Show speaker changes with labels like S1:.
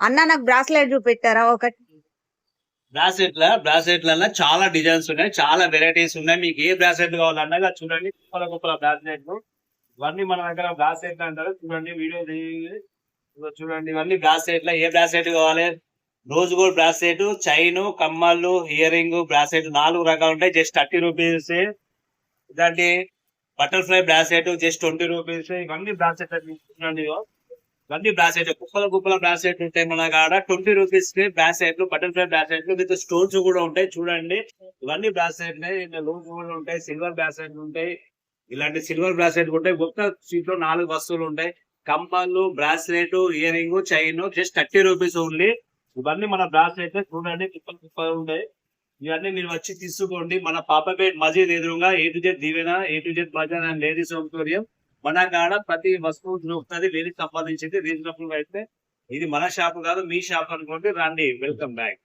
S1: అన్న నాకు బ్రాస్లెట్ చూపెట్టారా ఒకటి?
S2: బ్రాస్లెట్ల చాలా డిజైన్స్ ఉన్నాయి, చాలా వెరైటీస్ ఉన్నాయి. మీకు ఏ బ్రాస్లెట్ కావాలన్నగా చూడండి, గొప్పల గొప్పల బ్రాస్లెట్లు. ఇవన్నీ మన దగ్గర బ్రాస్లెట్లు అంటారు. చూడండి వీడియో చూడండి, ఇవన్నీ బ్రాస్లెట్ల ఏ బ్రాస్లెట్ కావాలి. రోజ్ గోల్డ్ బ్రాస్లెట్, చైన్, కమ్మలు, ఇయర్ రింగ్, బ్రాస్లెట్ 4 రకాలు ఉంటాయి. Just 30 rupees. ఇలాంటి బటర్ఫ్లై బ్రాస్లెట్ జస్ట్ 20 రూపీస్. ఇవన్నీ బ్రాస్లెట్ చూడండి, ఇవన్నీ బ్రాస్లెట్ కుప్పల బ్రాస్లెట్ ఉంటాయి మన కాడ. 20 రూపీస్ కి బ్రాస్లెట్లు, బటర్ఫ్లై బ్రాస్లెట్లు విత్ స్టోన్స్ కూడా ఉంటాయి. చూడండి ఇవన్నీ బ్రాస్లెట్ లూజ్ కూడా ఉంటాయి, సిల్వర్ బ్రాస్లెట్ ఉంటాయి. ఇలాంటి సిల్వర్ బ్రాస్లెట్ ఉంటాయి. ఒక్క సీట్ లో 4 వస్తువులు ఉంటాయి. కమ్మలు, bracelet, ear ring, chain just 30 rupees only. ఇవన్నీ మన బ్రాస్లెట్ చూడండి, కుప్పలు ఉంటాయి. ఇవన్నీ మీరు వచ్చి తీసుకోండి. మన పాపపేట్ మజీద్ ఎదురుగా A to Z దీవెన, A to Z బజార్ అండ్ లేడీస్ సౌకర్యం. మన కాడ ప్రతి వస్తువు దొరుకుతుంది. లేడీస్ సంబంధించింది రీజనబుల్ అయితే. ఇది మన షాప్ కాదు, మీ షాప్ అనుకోండి. రండి, వెల్కమ్ బ్యాక్.